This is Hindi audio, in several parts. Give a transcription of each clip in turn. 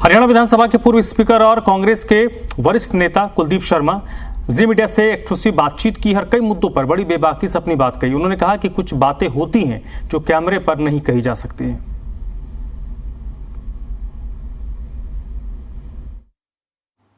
हरियाणा विधानसभा के पूर्व स्पीकर और कांग्रेस के वरिष्ठ नेता कुलदीप शर्मा जी मीडिया से एक्सक्लूसिव बातचीत की। हर कई मुद्दों पर बड़ी बेबाकी से अपनी बात कही। उन्होंने कहा कि कुछ बातें होती हैं जो कैमरे पर नहीं कही जा सकती हैं।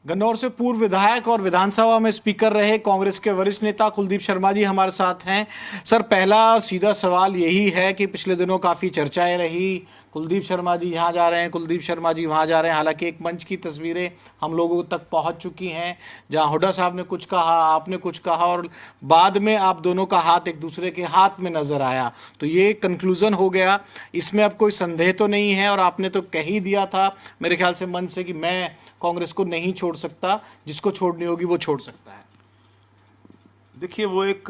गन्नौर से पूर्व विधायक और विधानसभा में स्पीकर रहे कांग्रेस के वरिष्ठ नेता कुलदीप शर्मा जी हमारे साथ हैं। सर, पहला और सीधा सवाल यही है कि पिछले दिनों काफ़ी चर्चाएं रही, कुलदीप शर्मा जी यहाँ जा रहे हैं, कुलदीप शर्मा जी वहाँ जा रहे हैं। हालांकि एक मंच की तस्वीरें हम लोगों तक पहुँच चुकी हैं जहाँ हुड्डा साहब ने कुछ कहा, आपने कुछ कहा और बाद में आप दोनों का हाथ एक दूसरे के हाथ में नज़र आया। तो ये कंक्लूज़न हो गया, इसमें अब कोई संदेह तो नहीं है। और आपने तो कह ही दिया था मेरे ख्याल से मन से कि मैं कांग्रेस को नहीं छोड़ सकता, जिसको छोड़नी होगी वो छोड़ सकता है। देखिए, वो एक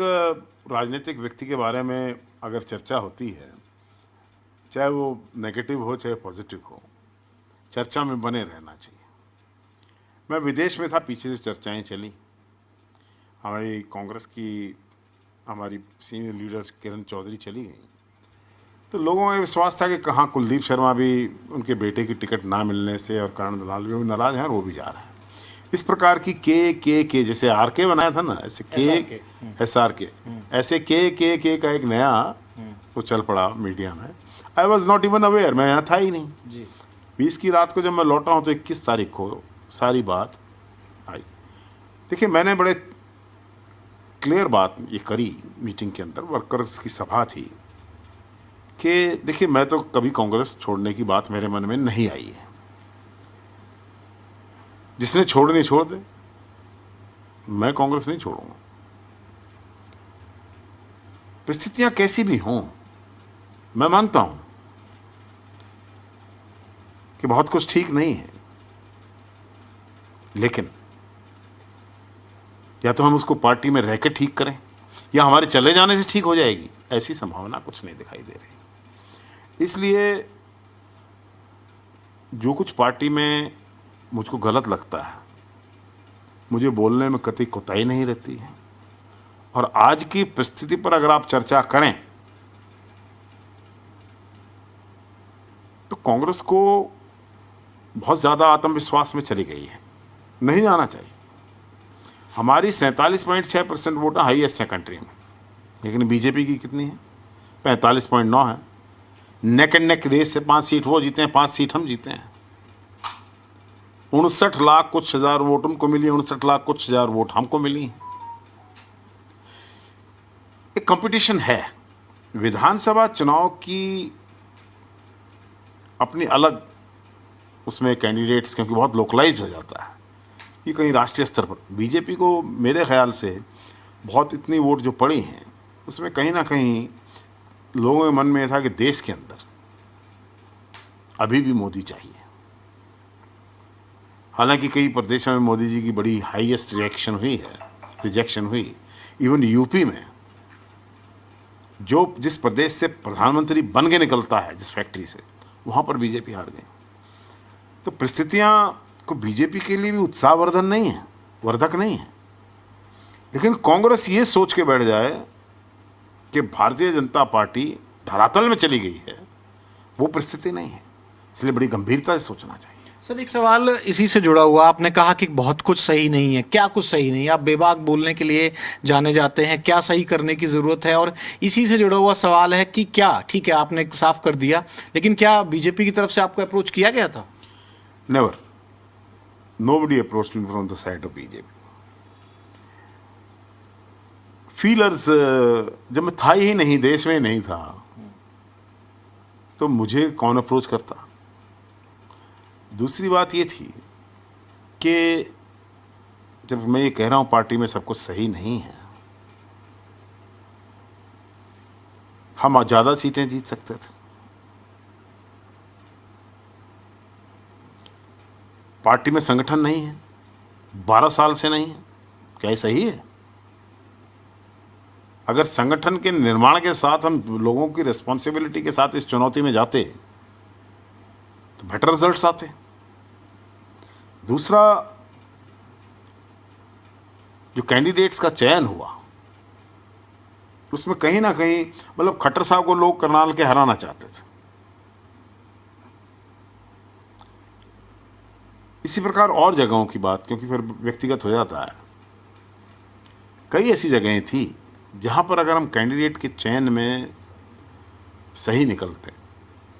राजनीतिक व्यक्ति के बारे में अगर चर्चा होती है, चाहे वो नेगेटिव हो चाहे पॉजिटिव हो, चर्चा में बने रहना चाहिए। मैं विदेश में था, पीछे से चर्चाएं चली। हमारी कांग्रेस की हमारी सीनियर लीडर किरण चौधरी चली गई, तो लोगों में विश्वास था कि कहाँ कुलदीप शर्मा भी उनके बेटे की टिकट ना मिलने से और करण दलाल भी नाराज हैं और वो भी जा रहा है। इस प्रकार की के जैसे आर.के. बनाया था ना, ऐसे SRK ऐसे के का एक नया वो चल पड़ा मीडिया में। I was not even aware, मैं यहाँ था ही नहीं जी। 20 की रात को जब मैं लौटा हूँ तो 21 तारीख को सारी बात आई। देखिए, मैंने बड़े क्लियर बात ये करी मीटिंग के अंदर, वर्कर्स की सभा थी, कि देखिए मैं तो कभी कांग्रेस छोड़ने की बात मेरे मन में नहीं आई है। जिसने छोड़नी छोड़ दे, मैं कांग्रेस नहीं छोड़ूंगा। परिस्थितियां कैसी भी हों, मैं मानता हूं कि बहुत कुछ ठीक नहीं है, लेकिन या तो हम उसको पार्टी में रहकर ठीक करें या हमारे चले जाने से ठीक हो जाएगी, ऐसी संभावना कुछ नहीं दिखाई दे रही। इसलिए जो कुछ पार्टी में मुझको गलत लगता है, मुझे बोलने में कतई कोताही नहीं रहती है। और आज की परिस्थिति पर अगर आप चर्चा करें तो कांग्रेस को बहुत ज़्यादा आत्मविश्वास में चली गई है, नहीं जाना चाहिए। हमारी 47.6% वोट हाईएस्ट है कंट्री में, लेकिन बीजेपी की कितनी है? 45.9 है। नेक एंड नेक रेस से 5 सीट वो जीते हैं, 5 सीट हम जीते हैं। 59 लाख कुछ हज़ार वोट उनको मिली, 59 लाख कुछ हज़ार वोट हमको मिली। एक कंपटीशन है। विधानसभा चुनाव की अपनी अलग उसमें कैंडिडेट्स, क्योंकि बहुत लोकलाइज्ड हो जाता है ये कहीं राष्ट्रीय स्तर पर। बीजेपी को मेरे ख्याल से बहुत इतनी वोट जो पड़ी हैं, उसमें कहीं ना कहीं लोगों के मन में यह था कि देश के अंदर अभी भी मोदी चाहिए। हालांकि कई प्रदेशों में मोदी जी की बड़ी हाईएस्ट रिजेक्शन हुई। इवन यूपी में जो जिस प्रदेश से प्रधानमंत्री बन के निकलता है, जिस फैक्ट्री से, वहाँ पर बीजेपी हार गई। तो परिस्थितियाँ को बीजेपी के लिए भी उत्साहवर्धक नहीं है। लेकिन कांग्रेस ये सोच के बैठ जाए कि भारतीय जनता पार्टी धरातल में चली गई है, वो परिस्थिति नहीं है। इसलिए बड़ी गंभीरता से सोचना चाहिए। सर, एक सवाल इसी से जुड़ा हुआ, आपने कहा कि बहुत कुछ सही नहीं है। क्या कुछ सही नहीं है? आप बेबाक बोलने के लिए जाने जाते हैं, क्या सही करने की ज़रूरत है? और इसी से जुड़ा हुआ सवाल है कि क्या, ठीक है आपने साफ कर दिया, लेकिन क्या बीजेपी की तरफ से आपको अप्रोच किया गया था? Never, nobody approached me from the side of BJP. Feelers, जब मैं था ही नहीं, देश में नहीं था, तो मुझे कौन अप्रोच करता? दूसरी बात ये थी कि जब मैं ये कह रहा हूँ पार्टी में सब कुछ सही नहीं है, हम ज़्यादा सीटें जीत सकते थे। पार्टी में संगठन नहीं है, 12 साल से नहीं है, क्या ये सही है? अगर संगठन के निर्माण के साथ हम लोगों की रिस्पॉन्सिबिलिटी के साथ इस चुनौती में जाते तो बेटर रिजल्ट्स आते। दूसरा, जो कैंडिडेट्स का चयन हुआ उसमें कहीं ना कहीं मतलब खट्टर साहब को लोग करनाल के हराना चाहते थे। इसी प्रकार और जगहों की बात, क्योंकि फिर व्यक्तिगत हो जाता है, कई ऐसी जगहें थी जहाँ पर अगर हम कैंडिडेट के चयन में सही निकलते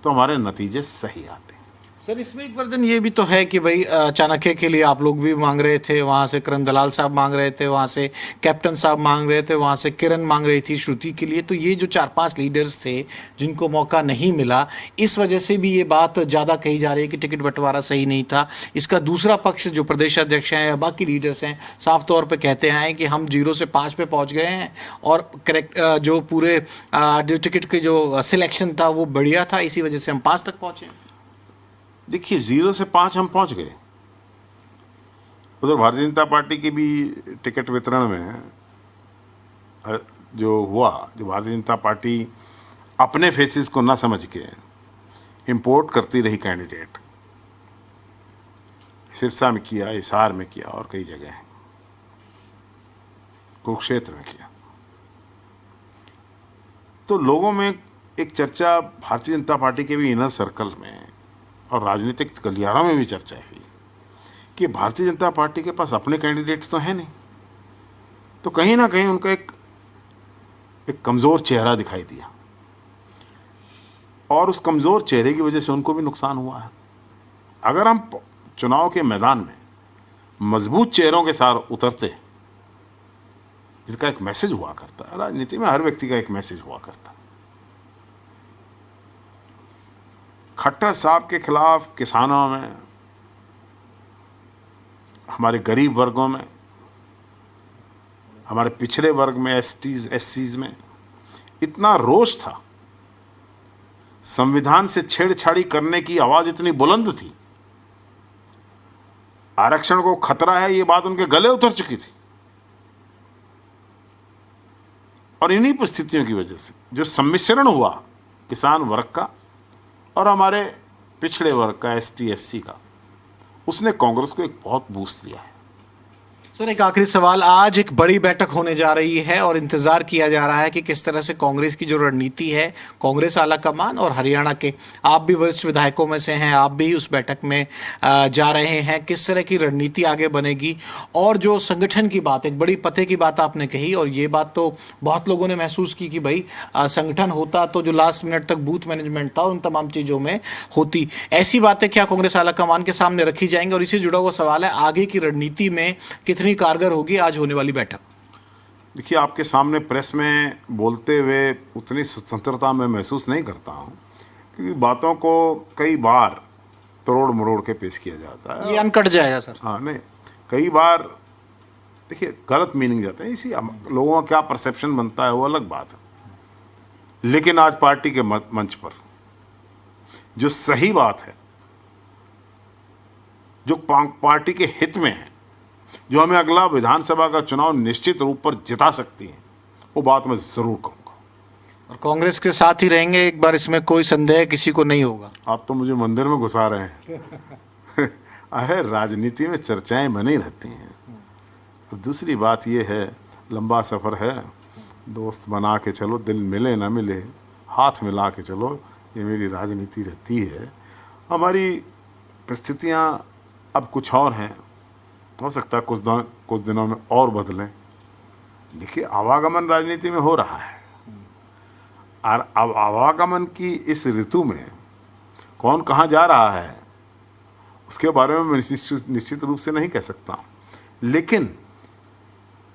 तो हमारे नतीजे सही आते। सर इसमें एक वर्जन ये भी तो है कि भाई चाणक्य के लिए आप लोग भी मांग रहे थे, वहाँ से करण दलाल साहब मांग रहे थे, वहाँ से कैप्टन साहब मांग रहे थे, वहाँ से किरण मांग रही थी श्रुति के लिए। तो ये जो 4-5 लीडर्स थे जिनको मौका नहीं मिला, इस वजह से भी ये बात ज़्यादा कही जा रही है कि टिकट बंटवारा सही नहीं था। इसका दूसरा पक्ष जो प्रदेश अध्यक्ष हैं या बाकी लीडर्स हैं साफ तौर पर कहते हैं कि हम 0 से 5 पे पहुँच गए हैं और करेक्ट जो पूरे जो टिकट के जो सिलेक्शन था वो बढ़िया था, इसी वजह से हम 5 तक पहुँचे। देखिए 0 से 5 हम पहुंच गए। उधर भारतीय जनता पार्टी की भी टिकट वितरण में जो हुआ, जो भारतीय जनता पार्टी अपने फेसेस को ना समझ के इंपोर्ट करती रही कैंडिडेट, सिरसा में किया, हिसार में किया और कई जगह हैं, कुरुक्षेत्र में किया, तो लोगों में एक चर्चा भारतीय जनता पार्टी के भी इनर सर्कल में और राजनीतिक गलियारों में भी चर्चा हुई कि भारतीय जनता पार्टी के पास अपने कैंडिडेट्स तो हैं नहीं, तो कहीं ना कहीं उनका एक कमज़ोर चेहरा दिखाई दिया और उस कमज़ोर चेहरे की वजह से उनको भी नुकसान हुआ है। अगर हम चुनाव के मैदान में मजबूत चेहरों के साथ उतरते, जिनका एक मैसेज हुआ करता है, राजनीति में हर व्यक्ति का एक मैसेज हुआ करता है। खट्टर साहब के खिलाफ किसानों में, हमारे गरीब वर्गों में, हमारे पिछड़े वर्ग में, एससीज में इतना रोष था, संविधान से छेड़छाड़ी करने की आवाज इतनी बुलंद थी, आरक्षण को खतरा है ये बात उनके गले उतर चुकी थी। और इन्हीं परिस्थितियों की वजह से जो सम्मिश्रण हुआ किसान वर्ग का और हमारे पिछड़े वर्ग का, एसटी एससी का, उसने कांग्रेस को एक बहुत बूस्ट दिया है। सर एक आखिरी सवाल, आज एक बड़ी बैठक होने जा रही है और इंतजार किया जा रहा है कि किस तरह से कांग्रेस की जो रणनीति है, कांग्रेस आला कमान और हरियाणा के आप भी वरिष्ठ विधायकों में से हैं, आप भी उस बैठक में जा रहे हैं, किस तरह की रणनीति आगे बनेगी। और जो संगठन की बात, एक बड़ी पते की बात आपने कही और ये बात तो बहुत लोगों ने महसूस की कि भाई संगठन होता तो जो लास्ट मिनट तक बूथ मैनेजमेंट था उन तमाम चीज़ों में होती। ऐसी बातें क्या कांग्रेस आला कमान के सामने रखी जाएंगी? और इससे जुड़ा हुआ सवाल है, आगे की रणनीति में कितनी कारगर होगी आज होने वाली बैठक? देखिए, आपके सामने प्रेस में बोलते हुए उतनी स्वतंत्रता मैं महसूस नहीं करता हूँ, क्योंकि बातों को कई बार तोड़ मरोड़ के पेश किया जाता है। ये अनकट जाएगा सर। हाँ, नहीं, कई बार देखिए गलत मीनिंग जाते हैं, इसी लोगों का क्या परसेप्शन बनता है वो अलग बात है। लेकिन आज पार्टी के मंच पर जो सही बात है, जो पार्टी के हित में है, जो हमें अगला विधानसभा का चुनाव निश्चित रूप पर जिता सकती है, वो बात मैं जरूर कहूँगा। और कांग्रेस के साथ ही रहेंगे एक बार, इसमें कोई संदेह किसी को नहीं होगा। आप तो मुझे मंदिर में घुसा रहे हैं। अरे राजनीति में चर्चाएं बनी रहती हैं। और दूसरी बात ये है, लंबा सफ़र है, दोस्त बना के चलो, दिल मिले ना मिले हाथ मिला के चलो, ये मेरी राजनीति रहती है। हमारी परिस्थितियाँ अब कुछ और हैं, हो सकता है कुछ दिनों में और बदलें। देखिए, आवागमन राजनीति में हो रहा है और अब आवागमन की इस ऋतु में कौन कहाँ जा रहा है उसके बारे में मैं निश्चित रूप से नहीं कह सकता, लेकिन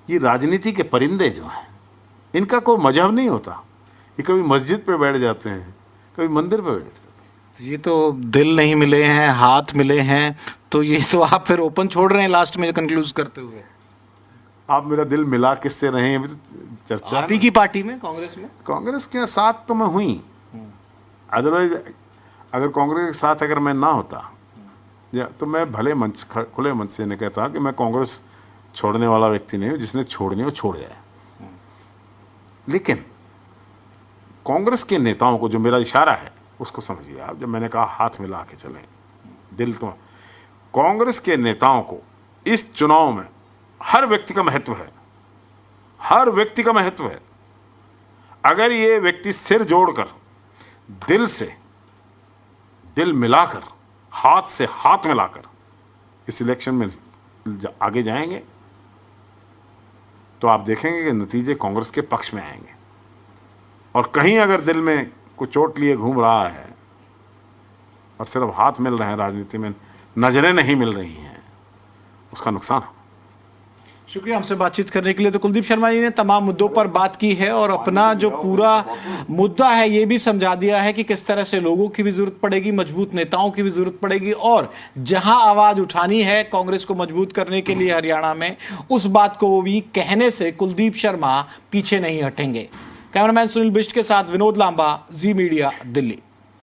ये राजनीति के परिंदे जो हैं, इनका कोई मजहब नहीं होता। ये कभी मस्जिद पे बैठ जाते हैं, कभी मंदिर पे बैठ जाते हैं। ये तो दिल नहीं मिले हैं, हाथ मिले हैं, तो ये तो आप फिर ओपन छोड़ रहे हैं लास्ट में कंक्लूज करते हुए। आप मेरा दिल मिला किससे रहे हैं, अभी तो चर्चा आप ही की पार्टी में, कांग्रेस में? कांग्रेस के साथ तो मैं हुई, अदरवाइज अगर कांग्रेस के साथ अगर मैं ना होता तो मैं भले मंच, खुले मंच से नहीं कहता कि मैं कांग्रेस छोड़ने वाला व्यक्ति नहीं हूँ। जिसने छोड़नी हो छोड़ जाए, लेकिन कांग्रेस के नेताओं को, जो मेरा इशारा है उसको समझिए आप, जब मैंने कहा हाथ मिला के चलें, दिल तो, कांग्रेस के नेताओं को इस चुनाव में हर व्यक्ति का महत्व है, हर व्यक्ति का महत्व है। अगर ये व्यक्ति सिर जोड़कर, दिल से दिल मिलाकर, हाथ से हाथ मिलाकर इस इलेक्शन में आगे जाएंगे तो आप देखेंगे कि नतीजे कांग्रेस के पक्ष में आएंगे। और कहीं अगर दिल में कुछ चोट लिए घूम रहा है और सिर्फ हाथ मिल रहे हैं राजनीति में, नजरें नहीं मिल रही हैं, उसका नुकसान हो। शुक्रिया हमसे बातचीत करने के लिए। तो कुलदीप शर्मा जी ने तमाम मुद्दों पर बात की है और अपना जो पूरा मुद्दा है ये भी समझा दिया है कि किस तरह से लोगों की भी जरूरत पड़ेगी, मजबूत नेताओं की भी जरूरत पड़ेगी, और जहां आवाज उठानी है कांग्रेस को मजबूत करने के लिए हरियाणा में, उस बात को भी कहने से कुलदीप शर्मा पीछे नहीं हटेंगे। कैमरामैन सुनील बिष्ट के साथ विनोद लांबा, जी मीडिया, दिल्ली।